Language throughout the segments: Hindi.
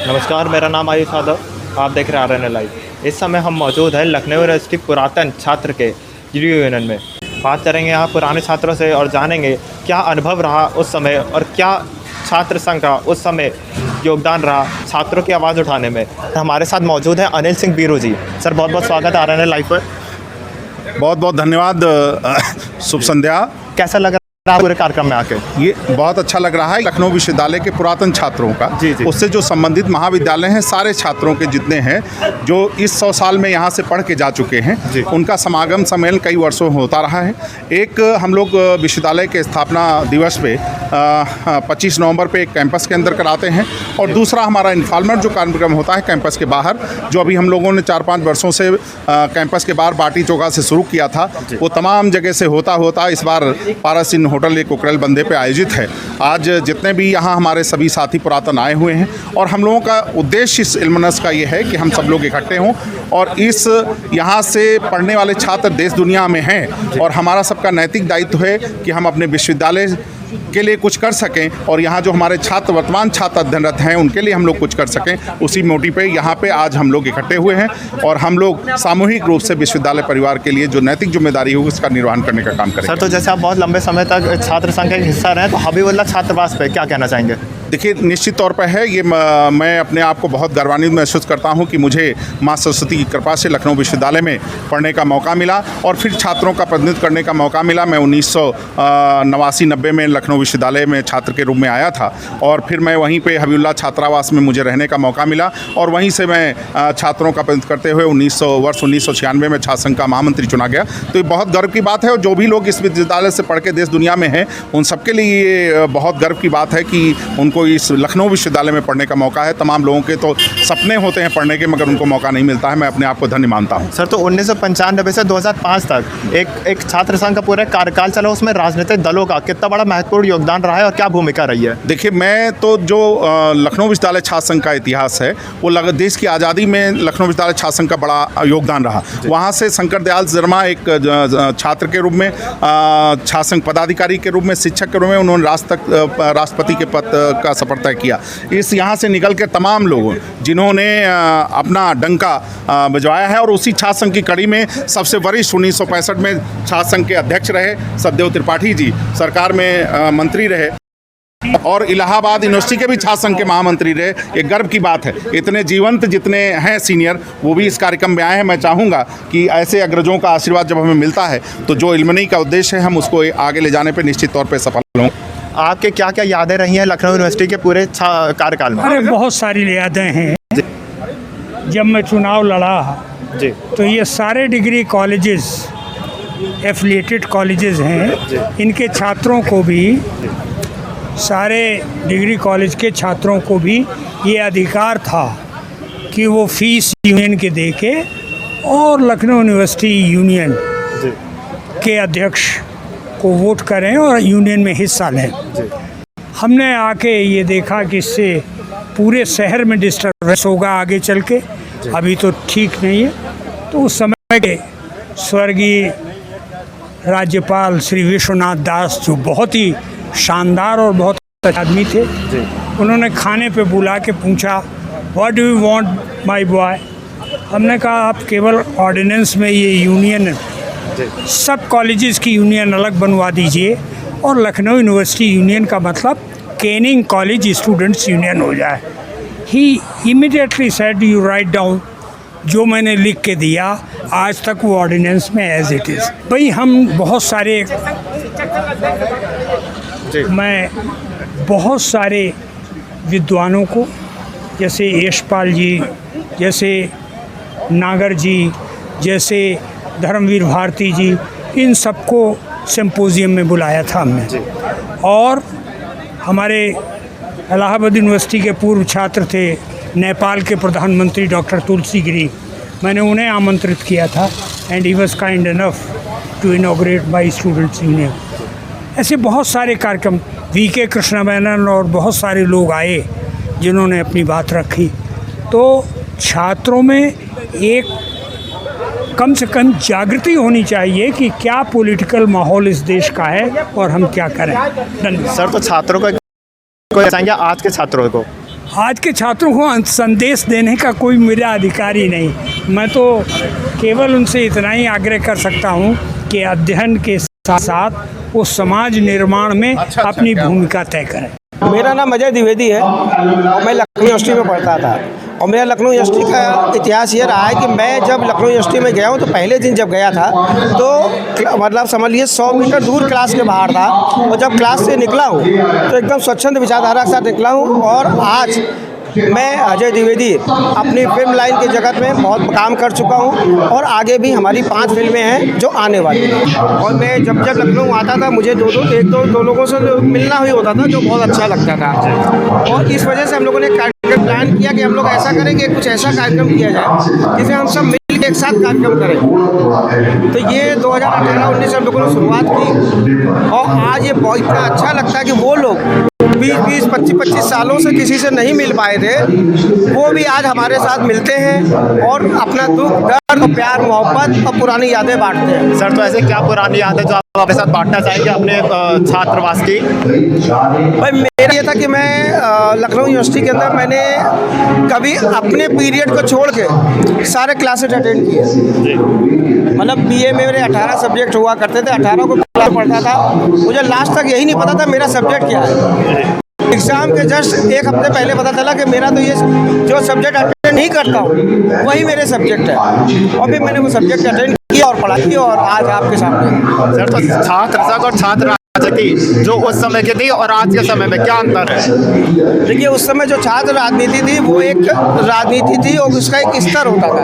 नमस्कार, मेरा नाम आयुष यादव। आप देख रहे हैं RNA लाइव। इस समय हम मौजूद हैं लखनऊ यूनिवर्सिटी पुरातन छात्र के यूनियन में। बात करेंगे यहाँ पुराने छात्रों से और जानेंगे क्या अनुभव रहा उस समय और क्या छात्र संघ का उस समय योगदान रहा छात्रों की आवाज़ उठाने में। हमारे साथ मौजूद हैं अनिल सिंह बीरू जी। सर, बहुत बहुत स्वागत है RNA लाइव पर। बहुत बहुत धन्यवाद। शुभ संध्या। कैसा लग रहा है पूरे कार्यक्रम में आके? ये बहुत अच्छा लग रहा है। लखनऊ विश्वविद्यालय के पुरातन छात्रों का, जी। उससे जो संबंधित महाविद्यालय हैं, सारे छात्रों के जितने हैं जो इस 100 साल में यहाँ से पढ़ के जा चुके हैं, उनका समागम सम्मेलन कई वर्षों में होता रहा है। एक हम लोग विश्वविद्यालय के स्थापना दिवस पे 25 नवंबर पे एक कैंपस के अंदर कराते हैं, और दूसरा हमारा इन्फॉर्मर जो कार्यक्रम होता है कैंपस के बाहर, जो अभी हम लोगों ने 4-5 वर्षों से कैंपस के बाहर बाटी चौका से शुरू किया था, वो तमाम जगह से होता इस बार पारस इन होटल एक उकरैल बंदे पे आयोजित है। आज जितने भी यहाँ हमारे सभी साथी पुरातन आए हुए हैं, और हम लोगों का उद्देश्य इस इल्मनस का ये है कि हम सब लोग इकट्ठे हों और इस यहाँ से पढ़ने वाले छात्र देश दुनिया में हैं, और हमारा सबका नैतिक दायित्व है कि हम अपने विश्वविद्यालय के लिए कुछ कर सकें, और यहाँ जो हमारे छात्र वर्तमान छात्र अध्ययनरत हैं उनके लिए हम लोग कुछ कर सकें। उसी मोटिव पे यहाँ पे आज हम लोग इकट्ठे हुए हैं, और हम लोग सामूहिक रूप से विश्वविद्यालय परिवार के लिए जो नैतिक जिम्मेदारी होगी उसका निर्वहन करने का काम करेंगे। सर, तो जैसे आप बहुत लंबे समय तक छात्र संघ का हिस्सा रहे, तो हबीबुल्लाह छात्रावास पे क्या कहना चाहेंगे? देखिए, निश्चित तौर पर है ये, मैं अपने आप को बहुत गर्वान्वित महसूस करता हूँ कि मुझे माँ सरस्वती की कृपा से लखनऊ विश्वविद्यालय में पढ़ने का मौका मिला, और फिर छात्रों का प्रतिनिधित्व करने का मौका मिला। मैं 1989-90 में लखनऊ विश्वविद्यालय में छात्र के रूप में आया था, और फिर मैं वहीं पे हबीबुल्लाह छात्रावास में मुझे रहने का मौका मिला, और वहीं से मैं छात्रों का प्रतिनिधित्व करते हुए 1996 में छात्र संघ का महामंत्री चुना गया। तो ये बहुत गर्व की बात है, और जो भी लोग इस विश्वविद्यालय से पढ़ के देश दुनिया में हैं उन सबके लिए ये बहुत गर्व की बात है कि उनको इस लखनऊ विश्वविद्यालय में पढ़ने का मौका है। तमाम लोगों के तो सपने होते हैं पढ़ने के, मगर उनको मौका नहीं मिलता है। मैं अपने आप को धन्य मानता हूँ। सर, तो 1995 से 2005 तक एक छात्र संघ का पूरा कार्यकाल चला, उसमें राजनीतिक दलों का कितना बड़ा महत्वपूर्ण योगदान रहा है और क्या भूमिका रही है? देखिए, मैं तो जो लखनऊ विश्वविद्यालय छात्र संघ का इतिहास है, वो देश की आज़ादी में लखनऊ विश्वविद्यालय छात्र संघ का बड़ा योगदान रहा। वहाँ से शंकर दयाल शर्मा एक छात्र के रूप में, छात्र संघ पदाधिकारी के रूप में, शिक्षक के रूप में उन्होंने राष्ट्रपति के पद का सफर तय किया। इस यहाँ से निकल के तमाम लोग जिन्होंने अपना डंका बजवाया है, और उसी छात्र संघ की कड़ी में सबसे वरिष्ठ 1965 में छात्र संघ के अध्यक्ष रहे सतदेव त्रिपाठी जी, सरकार में मंत्री रहे, और इलाहाबाद यूनिवर्सिटी के भी छात्र संघ के महामंत्री रहे। एक गर्व की बात है, इतने जीवंत जितने हैं सीनियर वो भी इस कार्यक्रम में आए हैं। मैं चाहूँगा कि ऐसे अग्रजों का आशीर्वाद जब हमें मिलता है तो जो इल्मनी का उद्देश्य है हम उसको आगे ले जाने पर निश्चित तौर पर सफल होंगे। आपके क्या क्या यादें रही हैं लखनऊ यूनिवर्सिटी के पूरे कार्यकाल में? अरे बहुत सारी यादें हैं। जब मैं चुनाव लड़ा जी, तो ये सारे डिग्री कॉलेजेस, एफिलिएटेड कॉलेजेस हैं, इनके छात्रों को भी, सारे डिग्री कॉलेज के छात्रों को भी ये अधिकार था कि वो फीस यूनियन के दे के और लखनऊ यूनिवर्सिटी यूनियन के अध्यक्ष को वोट करें और यूनियन में हिस्सा लें। हमने आके ये देखा कि इससे पूरे शहर में डिस्टर्बेंस होगा आगे चल के, अभी तो ठीक नहीं है। तो उस समय के स्वर्गीय राज्यपाल श्री विश्वनाथ दास, जो बहुत ही शानदार और बहुत अच्छे आदमी थे, उन्होंने खाने पे बुला के पूछा, what do you want my boy? हमने कहा आप केवल ऑर्डिनेंस में ये यूनियन, सब कॉलेजेस की यूनियन अलग बनवा दीजिए, और लखनऊ यूनिवर्सिटी यूनियन का मतलब कैनिंग कॉलेज स्टूडेंट्स यूनियन हो जाए। He immediately said, you write down. जो मैंने लिख के दिया, आज तक वो ऑर्डिनेंस में एज इट इज़। भाई हम बहुत सारे, मैं बहुत सारे विद्वानों को, जैसे यशपाल जी, जैसे नागर जी, जैसे धर्मवीर भारती जी, इन सबको सिम्पोजियम में बुलाया था हमने। और हमारे इलाहाबाद यूनिवर्सिटी के पूर्व छात्र थे, नेपाल के प्रधानमंत्री डॉक्टर तुलसीगिरी, मैंने उन्हें आमंत्रित किया था, and he was kind enough to inaugurate my students union. ऐसे बहुत सारे कार्यक्रम, वीके कृष्ण मेनन और बहुत सारे लोग आए जिन्होंने अपनी बात रखी। तो छात्रों में एक कम से कम जागृति होनी चाहिए कि क्या पॉलिटिकल माहौल इस देश का है और हम क्या करें। धन्यवाद। सर, तो छात्रों को चाहेंगे आज के छात्रों को आज के छात्रों को संदेश देने का कोई मेरा अधिकार ही नहीं। मैं तो केवल उनसे इतना ही आग्रह कर सकता हूँ कि अध्ययन के साथ साथ वो समाज निर्माण में अपनी भूमिका तय करें। मेरा नाम अजय द्विवेदी है और मैं लखनऊ यूनिवर्सिटी में पढ़ता था। और मेरा लखनऊ यूनिवर्सिटी का इतिहास ये रहा है कि मैं जब लखनऊ यूनिवर्सिटी में गया हूँ तो पहले दिन जब गया था तो मतलब समझ लीजिए 100 मीटर दूर क्लास के बाहर था, और जब क्लास से निकला हूँ तो एकदम स्वच्छंद विचारधारा के साथ निकला हूँ। और आज मैं अजय द्विवेदी अपनी फिल्म लाइन के जगत में बहुत काम कर चुका हूं, और आगे भी हमारी 5 फिल्में हैं जो आने वाली हैं। और मैं जब लखनऊ आता था मुझे दो लोगों से मिलना ही होता था, जो बहुत अच्छा लगता था। और इस वजह से हम लोगों ने कार्यक्रम प्लान किया कि हम लोग ऐसा करेंगे, कुछ ऐसा कार्यक्रम किया जाए जिसे हम सब मिल के एक साथ कार्यक्रम करें। तो ये 2018-19 हम लोगों ने शुरुआत की, और आज ये बहुत इतना अच्छा लगता है कि वो लोग 20-20, 25-25 सालों से किसी से नहीं मिल पाए थे, वो भी आज हमारे साथ मिलते हैं और अपना दुख, दर्द, प्यार, मोहब्बत और पुरानी यादें बांटते हैं। सर, तो ऐसे क्या पुरानी यादें जो आप अपने साथ बांटना चाहेंगे अपने छात्रवास की? भाई मेरा ये था कि मैं लखनऊ यूनिवर्सिटी के अंदर मैंने कभी अपने पीरियड को छोड़ के सारे क्लासेज अटेंड किए। मतलब बीए में मेरे 18 सब्जेक्ट हुआ करते थे, 18 को पढ़ता था। मुझे लास्ट तक यही नहीं पता था मेरा सब्जेक्ट क्या है। एग्ज़ाम के जस्ट एक हफ्ते पहले पता चला कि मेरा तो ये जो सब्जेक्ट अटेंड नहीं करता हूँ वही मेरे सब्जेक्ट है, और फिर मैंने वो सब्जेक्ट अटेंड किया और पढ़ाई की, और आज आपके सामने। सर, तो छात्र संघ और छात्र राजनीति जो उस समय की थी और आज के समय में क्या अंतर है? देखिए, उस समय जो छात्र राजनीति थी वो एक राजनीति थी और उसका एक स्तर होता था।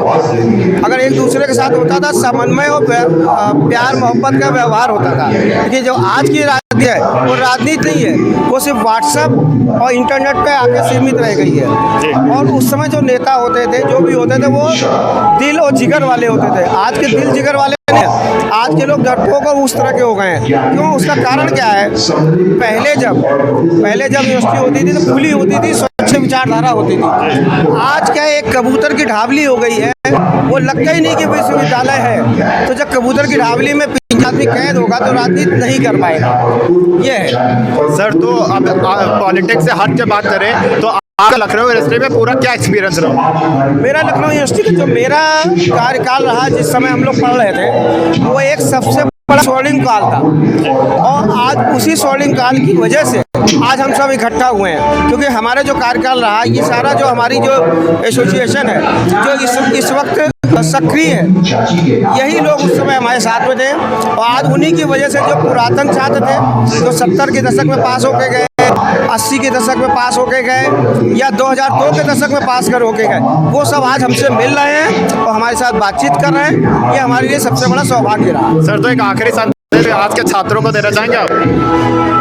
अगर एक दूसरे के साथ होता था समन्वय और प्यार मोहब्बत का व्यवहार होता था। लेकिन जो आज की राजनीति है वो राजनीति नहीं है, वो सिर्फ व्हाट्सएप और इंटरनेट पे आके सीमित रह गई है। और उस समय जो नेता होते थे, जो भी होते थे, वो दिल और जिगर वाले होते थे। आज के दिल जिगर वाले नहीं, आज के लोग डरपोक और उस तरह के हो गए हैं। क्यों? उसका कारण क्या है? पहले जब यूनिवर्सिटी होती थी तो खुली होती थी, स्वच्छ विचारधारा होती थी। आज क्या एक कबूतर की ढाबली हो गई है, वो लगता ही नहीं कि विश्वविद्यालय है। तो जब कबूतर की ढाबली में 5 आदमी कैद होगा तो राजनीति नहीं कर पाएगा। ये है सर। तो अब पॉलिटिक्स से हट के बात करें तो आपका लखनऊ यूनिवर्सिटी में पूरा क्या एक्सपीरियंस रहा? मेरा लखनऊ यूनिवर्सिटी का जो मेरा कार्यकाल रहा, जिस समय हम लोग पढ़ रहे थे, वो एक सबसे बड़ा स्वर्णिम काल था। और आज उसी स्वर्णिम काल की वजह से आज हम सब इकट्ठा हुए हैं, क्योंकि हमारा जो कार्यकाल रहा, ये सारा जो हमारी जो एसोसिएशन है, जो इस वक्त सक्रिय है, यही लोग उस समय हमारे साथ में थे। और आज उन्हीं की वजह से जो पुरातन छात्र थे, जो 70 के दशक में पास होके गए, 80 के दशक में पास होके गए, या 2002 के दशक में पास कर होके गए, वो सब आज हमसे मिल रहे हैं और हमारे साथ बातचीत कर रहे हैं। ये हमारे लिए सबसे बड़ा सौभाग्य रहा। सर, तो एक आखिरी संदेश आज के छात्रों को देना चाहेंगे आप?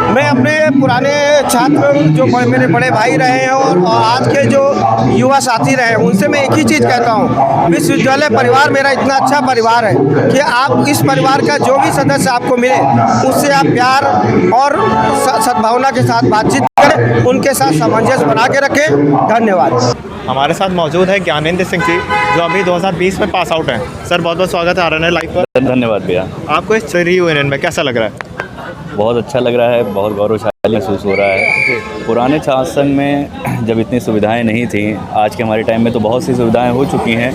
मैं अपने पुराने छात्र जो मेरे बड़े भाई रहे हैं और आज के जो युवा साथी रहे हैं, उनसे मैं एक ही चीज़ कहता हूँ, विश्वविद्यालय परिवार मेरा इतना अच्छा परिवार है कि आप इस परिवार का जो भी सदस्य आपको मिले, उससे आप प्यार और सद्भावना के साथ बातचीत करें, उनके साथ सामंजस्य बना के रखें। धन्यवाद। हमारे साथ मौजूद है ज्ञानेंद्र सिंह जी, जो अभी 2020 में पास आउट हैं। सर, बहुत बहुत स्वागत है RNA लाइव पर। धन्यवाद भैया। आपको इस रीयूनियन में कैसा लग रहा है? बहुत अच्छा लग रहा है, बहुत गौरवशाली महसूस हो रहा है। पुराने छात्र संघ में जब इतनी सुविधाएं नहीं थी, आज के हमारे टाइम में तो बहुत सी सुविधाएं हो चुकी हैं,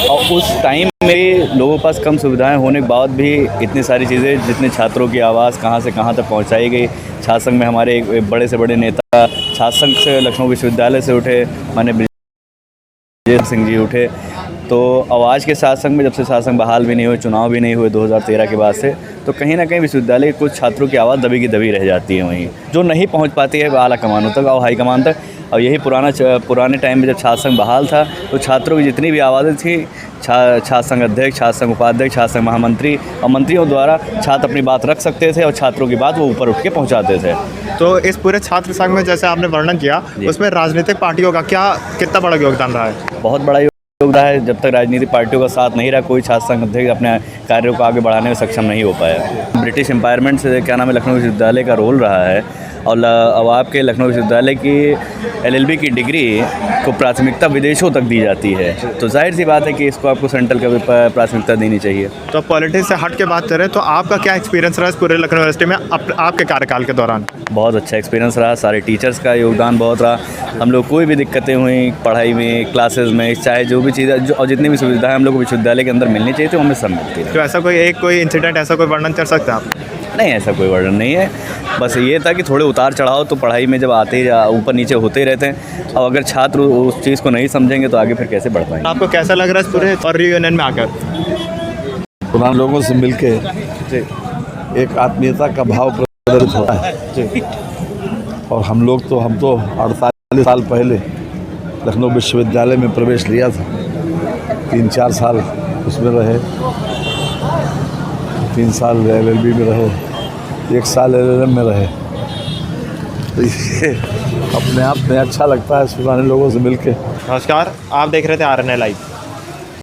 और उस टाइम में लोगों के पास कम सुविधाएं होने के बाद भी इतनी सारी चीज़ें, जितने छात्रों की आवाज़ कहाँ से कहाँ तक पहुँचाई गई। छात्र संघ में हमारे एक बड़े से बड़े नेता छात्र संघ से लखनऊ विश्वविद्यालय से उठे, माननीय सिंह जी उठे। तो आवाज़ के साथ संघ में जब से साथ संघ बहाल भी नहीं हुए, चुनाव भी नहीं हुए 2013 के बाद से, तो कहीं ना कहीं विश्वविद्यालय के कुछ छात्रों की आवाज़ दबी की दबी रह जाती है, वहीं जो नहीं पहुंच पाती है आला कमानों तक और हाई कमान तक। और यही पुराने टाइम में जब छात्र संघ बहाल था, तो छात्रों की जितनी भी आवाज़ें थी, छात्र संघ अध्यक्ष, छात्र संघ उपाध्यक्ष, छात्र संघ महामंत्री और मंत्रियों द्वारा छात्र अपनी बात रख सकते थे और छात्रों की बात वो ऊपर उठ के पहुँचाते थे। तो इस पूरे छात्र संघ में जैसे आपने वर्णन किया, उसमें राजनीतिक पार्टियों का कितना बड़ा योगदान रहा है? बहुत बड़ा योगदान है। जब तक राजनीतिक पार्टियों का साथ नहीं रहा, कोई छात्र संघ अध्यक्ष अपने कार्यों को आगे बढ़ाने में सक्षम नहीं हो पाया। ब्रिटिश एम्पायरमेंट से क्या नाम है लखनऊ विश्वविद्यालय का रोल रहा है, और अब आपके लखनऊ विश्वविद्यालय की LLB की डिग्री को प्राथमिकता विदेशों तक दी जाती है, तो जाहिर सी बात है कि इसको आपको सेंट्रल का भी प्राथमिकता देनी चाहिए। तो पॉलिटिक्स से हट के बात करें तो आपका क्या एक्सपीरियंस रहा इस पूरे लखनऊ यूनिवर्सिटी में आपके कार्यकाल के दौरान? बहुत अच्छा एक्सपीरियंस रहा, सारे टीचर्स का योगदान बहुत रहा। हम लोग कोई भी दिक्कतें हुई पढ़ाई में, क्लासेस में, चाहे जो भी चीज़ें और जितनी भी सुविधाएं हम लोग को विश्वविद्यालय के अंदर मिलनी चाहिए थी, हमें सब मिलती है। तो ऐसा कोई इंसिडेंट, ऐसा कोई वर्णन कर सकते हैं आप? नहीं, ऐसा कोई वर्णन नहीं है, बस ये था कि थोड़े उतार चढ़ाव तो पढ़ाई में जब आते ही ऊपर नीचे होते ही रहते हैं, और अगर छात्र उस चीज़ को नहीं समझेंगे तो आगे फिर कैसे बढ़ पाएंगे। आपको कैसा लग रहा है इस पूरे और रियूनियन में आकर? पुराने लोगों से मिलके एक आत्मीयता का भाव प्रदर्शित होता है जी। और हम तो 48 साल पहले लखनऊ विश्वविद्यालय में प्रवेश लिया था, 3-4 साल उसमें रहे, 3 साल LLB में रहे, 1 साल LLM में रहे। तो ये अपने आप में अच्छा लगता है पुराने लोगों से मिलके। नमस्कार, आप देख रहे थे RNA लाइव।